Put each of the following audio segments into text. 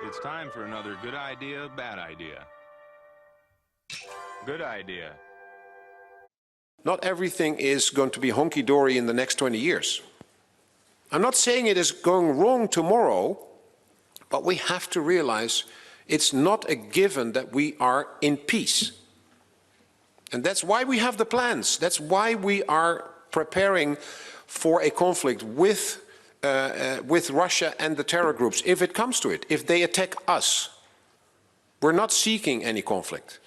It's time for another good idea, bad idea. Good idea. Not everything is going to be honky-dory in the next 20 years. I'm not saying it is going wrong tomorrow, but we have to realize it's not a given that we are in peace. And that's why we have the plans. That's why we are preparing for a conflict with Russia and the terror groups, if it comes to it, if they attack us. We're not seeking any conflict.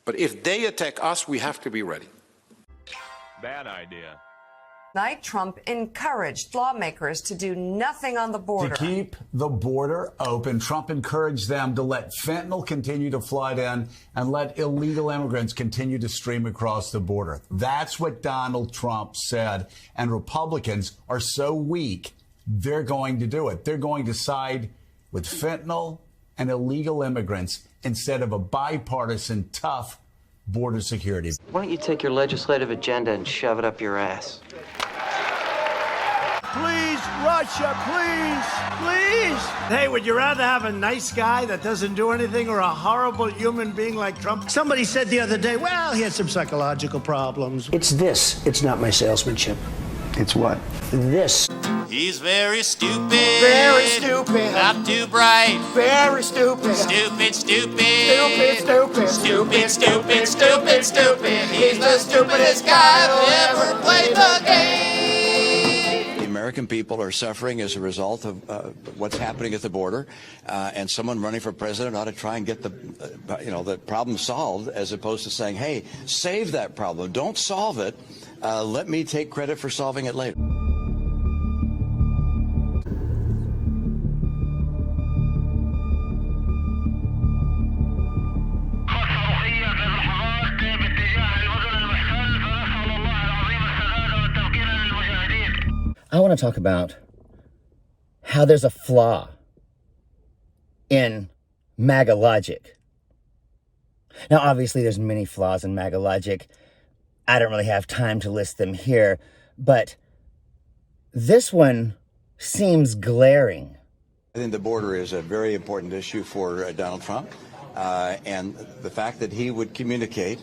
But if they attack us, we have to be ready. Bad idea. Tonight, Trump encouraged lawmakers to do nothing on the border. To keep the border open, Trump encouraged them to let fentanyl continue to flood in and let illegal immigrants continue to stream across the border. That's what Donald Trump said. And Republicans are so weak, they're going to do it. They're going to side with fentanyl and illegal immigrants instead of a bipartisan, tough border security. Why don't you take your legislative agenda and shove it up your ass? Please, Russia, please, please. Hey, would you rather have a nice guy that doesn't do anything or a horrible human being like Trump? Somebody said the other day, well, he had some psychological problems. It's this. It's not my salesmanship. It's what? This. He's very stupid. Very stupid. Not too bright. Very stupid. Stupid, stupid. Stupid, stupid. Stupid, stupid, stupid, stupid. He's the stupidest guy who ever played the game. The American people are suffering as a result of what's happening at the border, and someone running for president ought to try and get the problem solved, as opposed to saying, hey, save that problem. Don't solve it. Let me take credit for solving it later. I want to talk about how there's a flaw in MAGA logic. Now, obviously, there's many flaws in MAGA logic. I don't really have time to list them here, but this one seems glaring. I think the border is a very important issue for Donald Trump, and the fact that he would communicate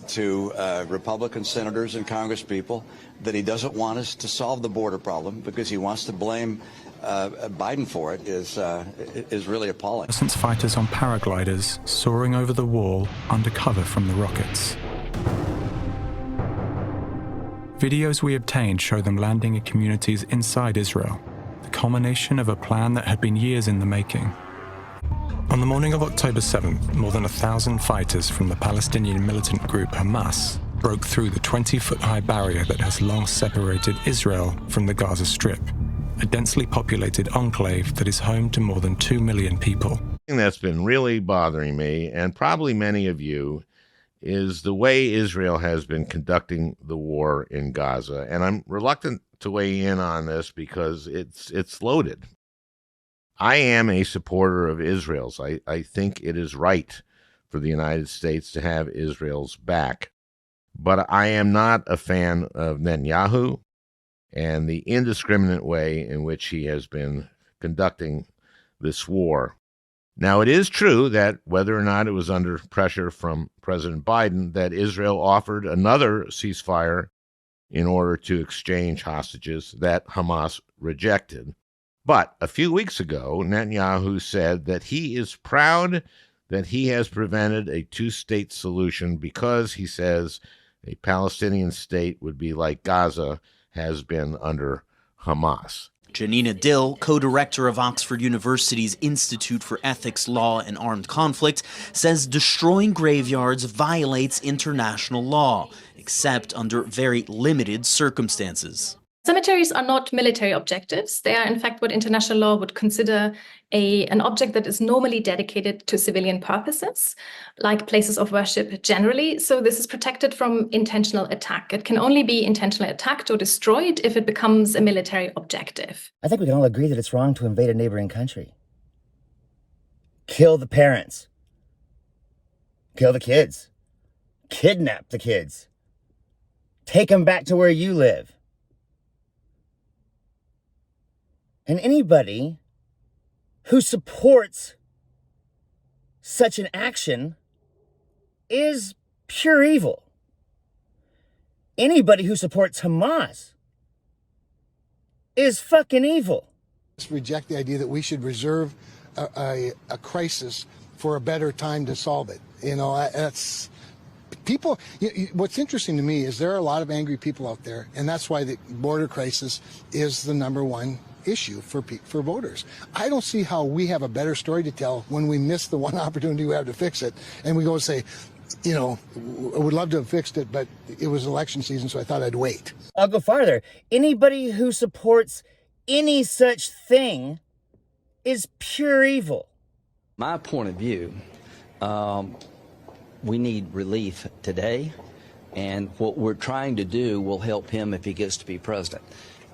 to Republican senators and congresspeople that he doesn't want us to solve the border problem because he wants to blame Biden for it is really appalling. Resistance fighters on paragliders soaring over the wall under cover from the rockets. Videos we obtained show them landing in communities inside Israel, the culmination of a plan that had been years in the making. On the morning of October 7th, more than 1,000 fighters from the Palestinian militant group Hamas broke through the 20-foot-high barrier that has long separated Israel from the Gaza Strip, a densely populated enclave that is home to more than 2 million people. The thing that's been really bothering me, and probably many of you, is the way Israel has been conducting the war in Gaza. And I'm reluctant to weigh in on this because it's loaded. I am a supporter of Israel's. I think it is right for the United States to have Israel's back. But I am not a fan of Netanyahu and the indiscriminate way in which he has been conducting this war. Now, it is true that whether or not it was under pressure from President Biden, that Israel offered another ceasefire in order to exchange hostages that Hamas rejected. But a few weeks ago, Netanyahu said that he is proud that he has prevented a two-state solution because, he says, a Palestinian state would be like Gaza has been under Hamas. Janina Dill, co-director of Oxford University's Institute for Ethics, Law, and Armed Conflict, says destroying graveyards violates international law, except under very limited circumstances. Cemeteries are not military objectives. They are, in fact, what international law would consider an object that is normally dedicated to civilian purposes, like places of worship generally. So this is protected from intentional attack. It can only be intentionally attacked or destroyed if it becomes a military objective. I think we can all agree that it's wrong to invade a neighboring country. Kill the parents. Kill the kids. Kidnap the kids. Take them back to where you live. And anybody who supports such an action is pure evil. Anybody who supports Hamas is fucking evil. Let's reject the idea that we should reserve a crisis for a better time to solve it. You know, that's people. What's interesting to me is there are a lot of angry people out there, and that's why the border crisis is the #1 issue for voters. I don't see how we have a better story to tell when we miss the one opportunity we have to fix it, and we go and say, you know, I would love to have fixed it, but it was election season, so I thought I'd wait. I'll go farther. Anybody who supports any such thing is pure evil. My point of view, we need relief today, and what we're trying to do will help him if he gets to be president.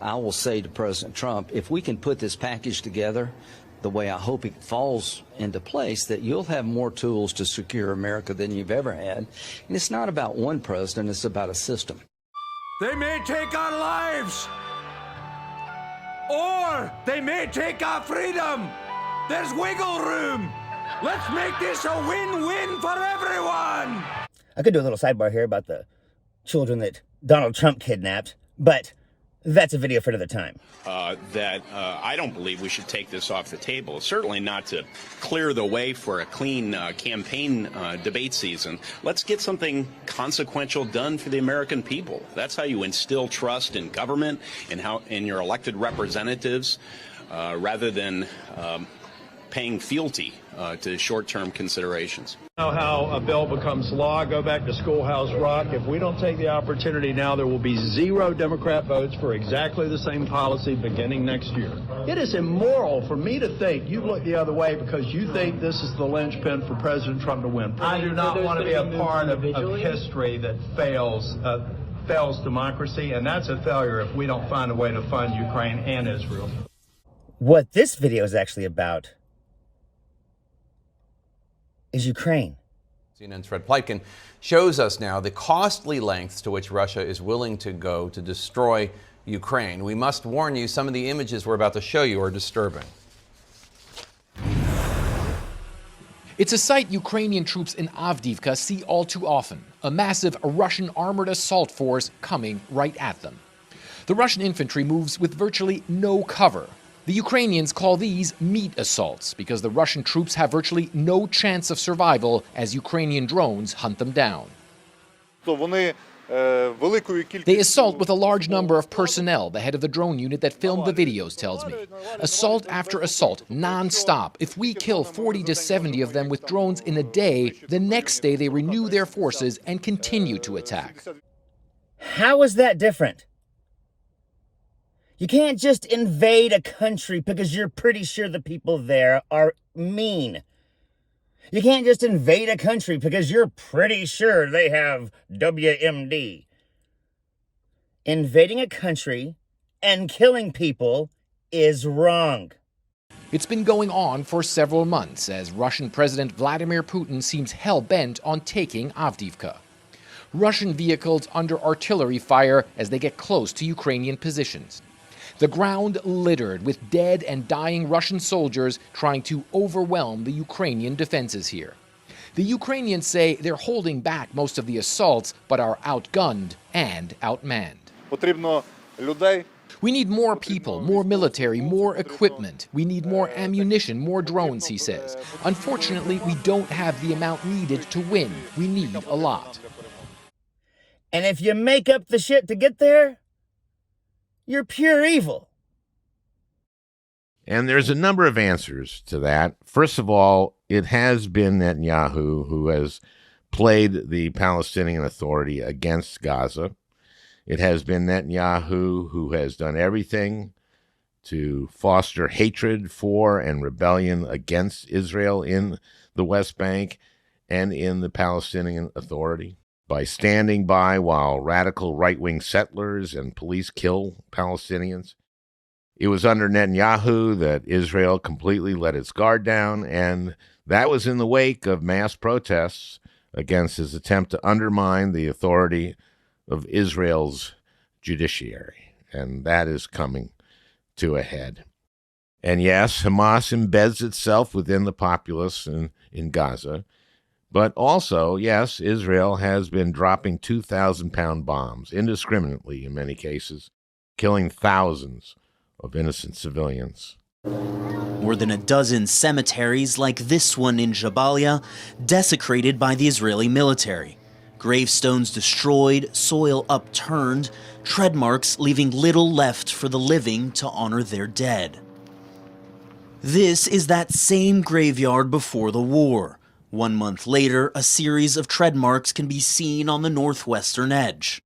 I will say to President Trump, if we can put this package together the way I hope it falls into place, that you'll have more tools to secure America than you've ever had. And it's not about one president, it's about a system. They may take our lives, or they may take our freedom. There's wiggle room. Let's make this a win-win for everyone. I could do a little sidebar here about the children that Donald Trump kidnapped, but that's a video for another time. I don't believe we should take this off the table. Certainly not to clear the way for a clean campaign debate season. Let's get something consequential done for the American people. That's how you instill trust in government and in your elected representatives, rather than paying fealty to short-term considerations. Know how a bill becomes law. Go back to Schoolhouse Rock. If we don't take the opportunity now, there will be 0 Democrat votes for exactly the same policy beginning next year. It is immoral for me to think you look the other way because you think this is the linchpin for President Trump to win. I do not want to be a part of history that fails democracy, and that's a failure if we don't find a way to fund Ukraine and Israel. What this video is actually about is Ukraine. CNN's Fred Pleitkin shows us now the costly lengths to which Russia is willing to go to destroy Ukraine. We must warn you, some of the images we're about to show you are disturbing. It's a sight Ukrainian troops in Avdiivka see all too often, a massive Russian armored assault force coming right at them. The Russian infantry moves with virtually no cover. The Ukrainians call these meat assaults because the Russian troops have virtually no chance of survival as Ukrainian drones hunt them down. They assault with a large number of personnel, the head of the drone unit that filmed the videos tells me. Assault after assault, non-stop. If we kill 40 to 70 of them with drones in a day, the next day they renew their forces and continue to attack. How is that different? You can't just invade a country because you're pretty sure the people there are mean. You can't just invade a country because you're pretty sure they have WMD. Invading a country and killing people is wrong. It's been going on for several months as Russian President Vladimir Putin seems hell-bent on taking Avdiivka. Russian vehicles under artillery fire as they get close to Ukrainian positions. The ground littered with dead and dying Russian soldiers trying to overwhelm the Ukrainian defenses here. The Ukrainians say they're holding back most of the assaults, but are outgunned and outmanned. We need more people, more military, more equipment. We need more ammunition, more drones, he says. Unfortunately, we don't have the amount needed to win. We need a lot. And if you make up the shit to get there, you're pure evil. And there's a number of answers to that. First of all, it has been Netanyahu who has played the Palestinian Authority against Gaza. It has been Netanyahu who has done everything to foster hatred for and rebellion against Israel in the West Bank and in the Palestinian Authority, by standing by while radical right-wing settlers and police kill Palestinians. It was under Netanyahu that Israel completely let its guard down, and that was in the wake of mass protests against his attempt to undermine the authority of Israel's judiciary. And that is coming to a head. And yes, Hamas embeds itself within the populace and in Gaza. But also, yes, Israel has been dropping 2,000-pound bombs indiscriminately in many cases, killing thousands of innocent civilians. More than a dozen cemeteries like this one in Jabalia desecrated by the Israeli military. Gravestones destroyed, soil upturned, tread marks leaving little left for the living to honor their dead. This is that same graveyard before the war. 1 month later, a series of tread marks can be seen on the northwestern edge.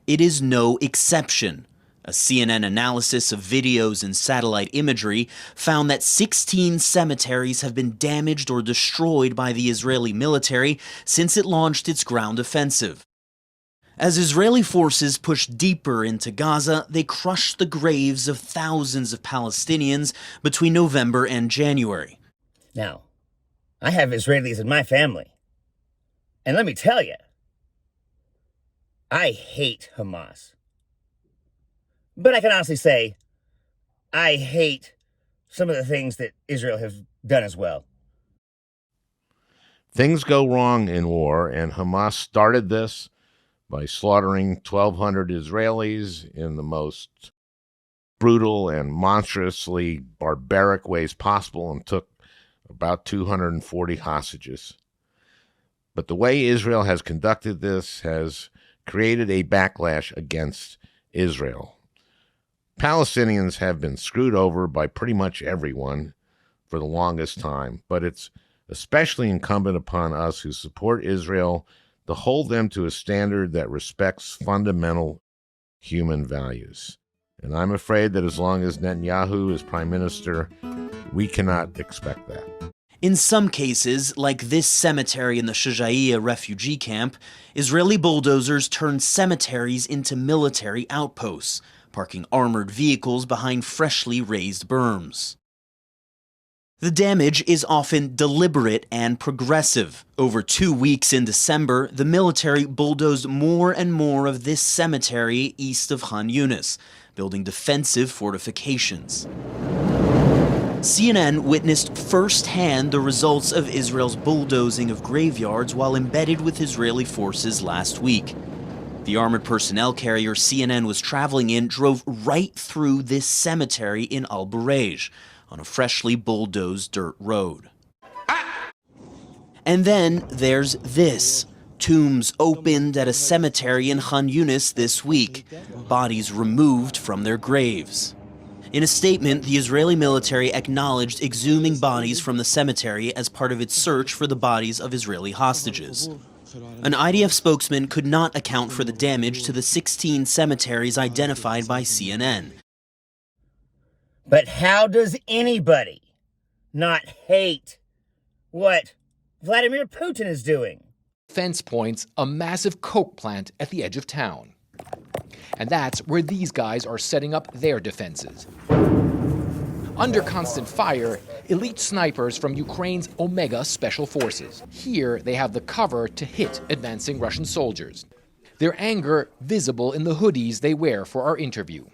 It is no exception. A CNN analysis of videos and satellite imagery found that 16 cemeteries have been damaged or destroyed by the Israeli military since it launched its ground offensive. As Israeli forces push deeper into Gaza, they crushed the graves of thousands of Palestinians between November and January. Now, I have Israelis in my family. And let me tell you, I hate Hamas. But I can honestly say, I hate some of the things that Israel has done as well. Things go wrong in war, and Hamas started this by slaughtering 1,200 Israelis in the most brutal and monstrously barbaric ways possible and took about 240 hostages. But the way Israel has conducted this has created a backlash against Israel. Palestinians have been screwed over by pretty much everyone for the longest time, but it's especially incumbent upon us who support Israel to hold them to a standard that respects fundamental human values. And I'm afraid that as long as Netanyahu is prime minister, we cannot expect that. In some cases, like this cemetery in the Shujaiya refugee camp, Israeli bulldozers turned cemeteries into military outposts, parking armored vehicles behind freshly raised berms. The damage is often deliberate and progressive. Over 2 weeks in December, the military bulldozed more and more of this cemetery east of Khan Yunis, building defensive fortifications. CNN witnessed firsthand the results of Israel's bulldozing of graveyards while embedded with Israeli forces last week. The armored personnel carrier CNN was traveling in drove right through this cemetery in Al-Burej on a freshly bulldozed dirt road. And then there's this. Tombs opened at a cemetery in Khan Yunis this week, bodies removed from their graves. In a statement, the Israeli military acknowledged exhuming bodies from the cemetery as part of its search for the bodies of Israeli hostages. An IDF spokesman could not account for the damage to the 16 cemeteries identified by CNN. But how does anybody not hate what Vladimir Putin is doing? Fence points a massive coke plant at the edge of town. And that's where these guys are setting up their defenses. Under constant fire, elite snipers from Ukraine's Omega Special Forces. Here, they have the cover to hit advancing Russian soldiers. Their anger visible in the hoodies they wear for our interview.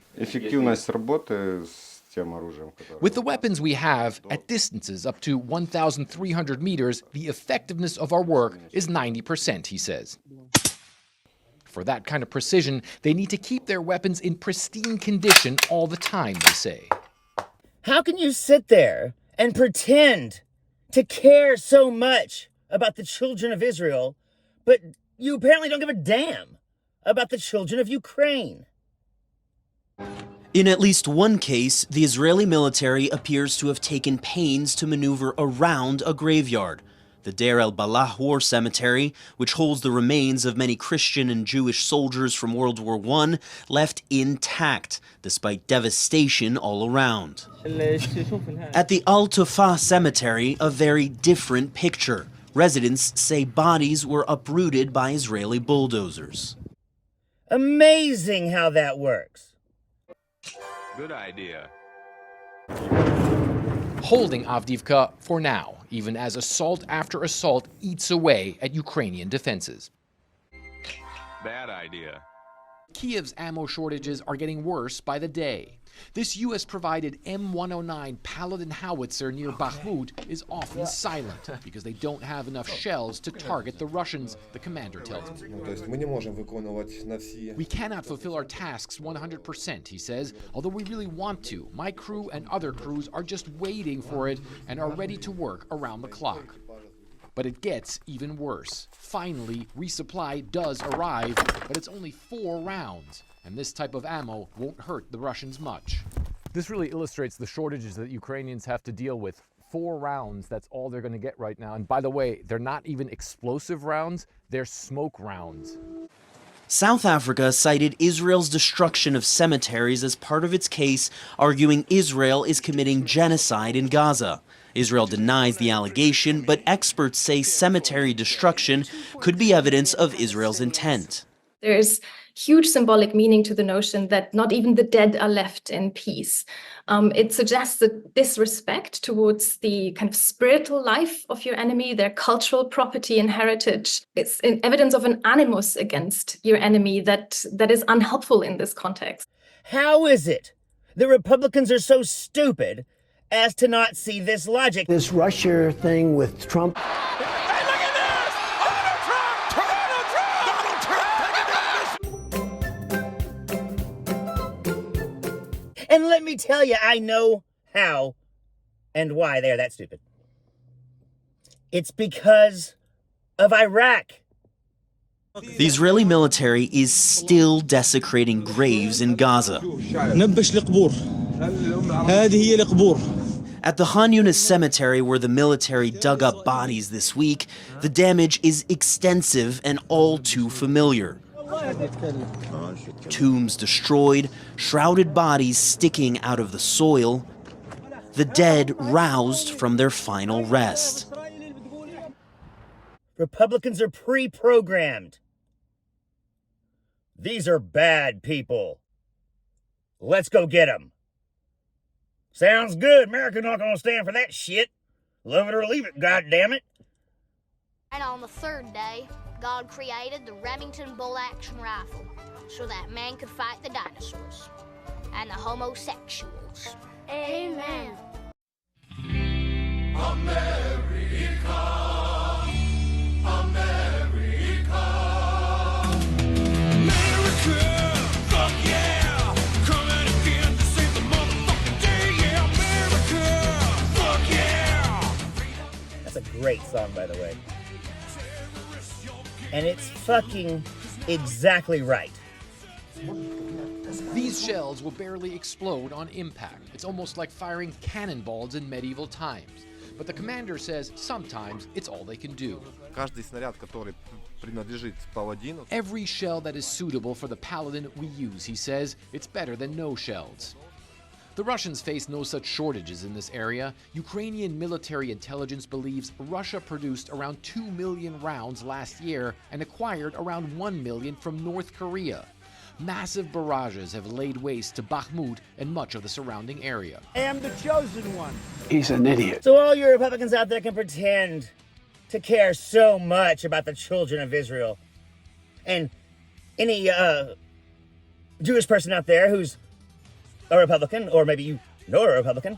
With the weapons we have, at distances up to 1,300 meters, the effectiveness of our work is 90%, he says. For that kind of precision, they need to keep their weapons in pristine condition all the time, they say. How can you sit there and pretend to care so much about the children of Israel, but you apparently don't give a damn about the children of Ukraine? In at least one case, the Israeli military appears to have taken pains to maneuver around a graveyard. The Deir el-Balah War Cemetery, which holds the remains of many Christian and Jewish soldiers from World War I, left intact, despite devastation all around. At the Al-Tufa Cemetery, a very different picture. Residents say bodies were uprooted by Israeli bulldozers. Amazing how that works. Good idea. Holding Avdiivka for now, even as assault after assault eats away at Ukrainian defenses. Bad idea. Kiev's ammo shortages are getting worse by the day. This U.S.-provided M109 Paladin howitzer near Bakhmut is often silent because they don't have enough shells to target the Russians, the commander tells me. We cannot fulfill our tasks 100%, he says, although we really want to. My crew and other crews are just waiting for it and are ready to work around the clock. But it gets even worse. Finally, resupply does arrive, but it's only 4 rounds. And this type of ammo won't hurt the Russians much. This really illustrates the shortages that Ukrainians have to deal with. 4 rounds, that's all they're going to get right now. And by the way, they're not even explosive rounds, they're smoke rounds. South Africa cited Israel's destruction of cemeteries as part of its case, arguing Israel is committing genocide in Gaza. Israel denies the allegation, but experts say cemetery destruction could be evidence of Israel's intent. There's huge symbolic meaning to the notion that not even the dead are left in peace. It suggests a disrespect towards the kind of spiritual life of your enemy, their cultural property and heritage. It's an evidence of an animus against your enemy that is unhelpful in this context. How is it the Republicans are so stupid as to not see this logic? This Russia thing with Trump. And let me tell you, I know how and why they're that stupid. It's because of Iraq. The Israeli military is still desecrating graves in Gaza. At the Han Yunis cemetery, where the military dug up bodies this week, the damage is extensive and all too familiar. Tombs destroyed, shrouded bodies sticking out of the soil, the dead roused from their final rest. Republicans are pre-programmed. These are bad people. Let's go get them. Sounds good. America's not gonna stand for that shit. Love it or leave it, goddammit. And on the 3rd day, God created the Remington bolt-action rifle so that man could fight the dinosaurs and the homosexuals. Amen. America, America, America, fuck yeah, coming again to save the motherfucking day, yeah, America, fuck yeah. That's a great song, by the way. And it's fucking exactly right. These shells will barely explode on impact. It's almost like firing cannonballs in medieval times. But the commander says sometimes it's all they can do. Every shell that is suitable for the Paladin we use, he says. It's better than no shells. The Russians face no such shortages in this area. Ukrainian military intelligence believes Russia produced around 2 million rounds last year and acquired around 1 million from North Korea. Massive barrages have laid waste to Bakhmut and much of the surrounding area. I am the chosen one. He's an idiot. So all you Republicans out there can pretend to care so much about the children of Israel. And any Jewish person out there who's a Republican, or maybe you know a Republican,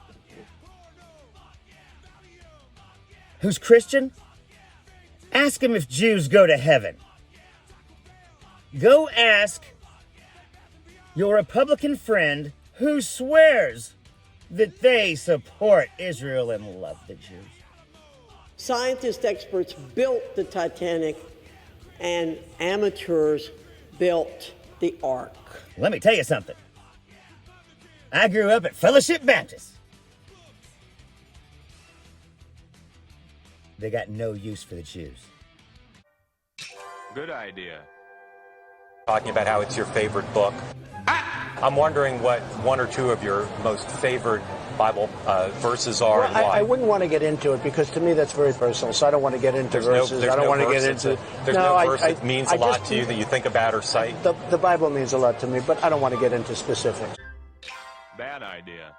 who's Christian, ask him if Jews go to heaven. Go ask your Republican friend who swears that they support Israel and love the Jews. Scientist experts built the Titanic and amateurs built the Ark. Let me tell you something. I grew up at Fellowship Baptist. They got no use for the Jews. Good idea. Talking about how it's your favorite book. I'm wondering what 1 or 2 of your most favorite Bible verses are and why. I wouldn't want to get into it because to me that's very personal, so I don't want to get into verses. I don't want to get into... There's no verse that means a lot to you that you think about or cite? The Bible means a lot to me, but I don't want to get into specifics. Bad idea.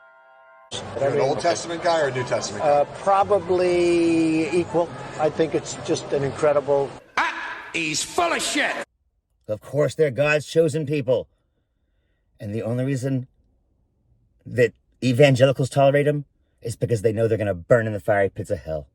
You're an Old Testament guy or a New Testament guy? Probably equal. I think it's just an incredible... He's full of shit. Of course, they're God's chosen people. And the only reason that evangelicals tolerate them is because they know they're going to burn in the fiery pits of hell.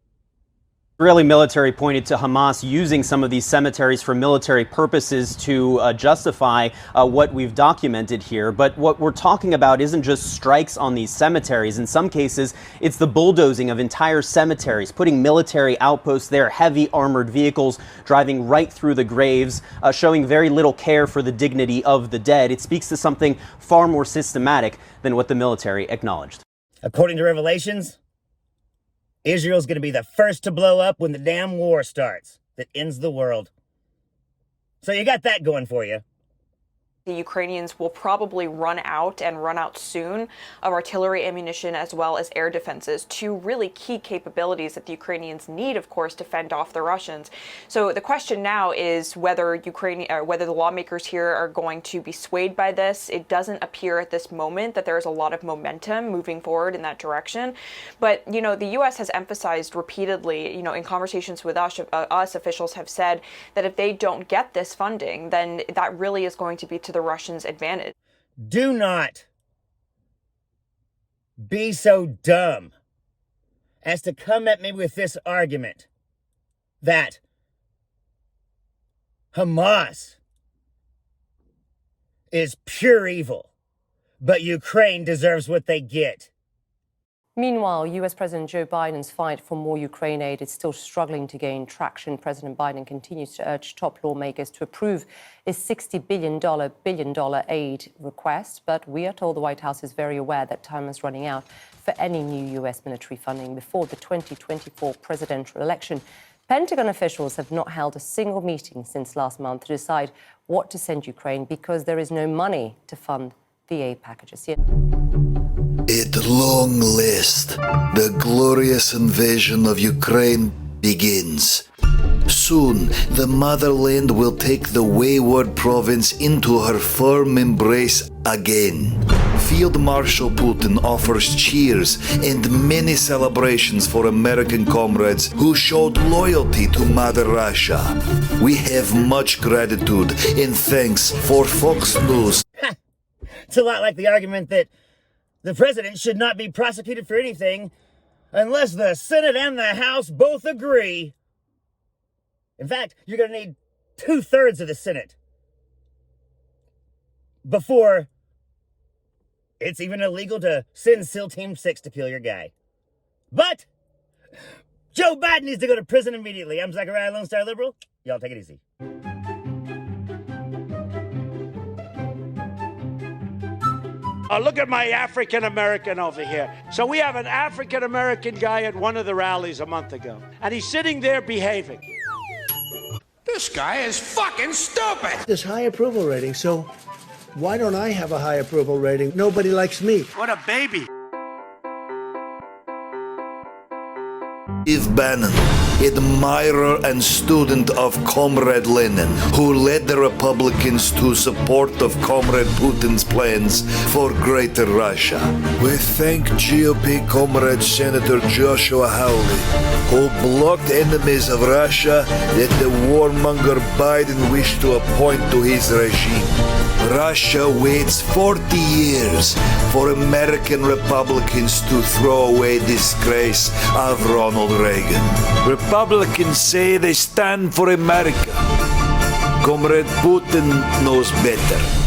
Israeli military pointed to Hamas using some of these cemeteries for military purposes to justify what we've documented here. But what we're talking about isn't just strikes on these cemeteries. In some cases, it's the bulldozing of entire cemeteries, putting military outposts there, heavy armored vehicles driving right through the graves, showing very little care for the dignity of the dead. It speaks to something far more systematic than what the military acknowledged. According to Revelations, Israel's going to be the first to blow up when the damn war starts that ends the world. So you got that going for you. The Ukrainians will probably run out soon of artillery ammunition as well as air defenses, two really key capabilities that the Ukrainians need, of course, to fend off the Russians. So the question now is whether the lawmakers here are going to be swayed by this. It doesn't appear at this moment that there's a lot of momentum moving forward in that direction. But, the U.S. has emphasized repeatedly, in conversations with us, officials have said that if they don't get this funding, then that really is going to be to the Russians' advantage. Do not be so dumb as to come at me with this argument that Hamas is pure evil, but Ukraine deserves what they get. Meanwhile, U.S. President Joe Biden's fight for more Ukraine aid is still struggling to gain traction. President Biden continues to urge top lawmakers to approve his $60 billion aid request. But we are told the White House is very aware that time is running out for any new U.S. military funding before the 2024 presidential election. Pentagon officials have not held a single meeting since last month to decide what to send Ukraine because there is no money to fund the aid packages yet. At long last, the glorious invasion of Ukraine begins. Soon, the motherland will take the wayward province into her firm embrace again. Field Marshal Putin offers cheers and many celebrations for American comrades who showed loyalty to Mother Russia. We have much gratitude and thanks for Fox News. It's a lot like the argument that the president should not be prosecuted for anything unless the Senate and the House both agree. In fact, you're going to need 2/3 of the Senate before it's even illegal to send SEAL Team 6 to kill your guy. But Joe Biden needs to go to prison immediately. I'm Zachariah, Lone Star Liberal. Y'all take it easy. Look at my African-American over here. So we have an African-American guy at one of the rallies a month ago, and he's sitting there behaving. This guy is fucking stupid. There's high approval rating, so why don't I have a high approval rating? Nobody likes me. What a baby. Steve Bannon, admirer and student of Comrade Lenin, who led the Republicans to support of Comrade Putin's plans for Greater Russia. We thank GOP Comrade Senator Joshua Hawley, who blocked enemies of Russia that the warmonger Biden wished to appoint to his regime. Russia waits 40 years for American Republicans to throw away disgrace of Ronald Reagan. Republicans say they stand for America. Comrade Putin knows better.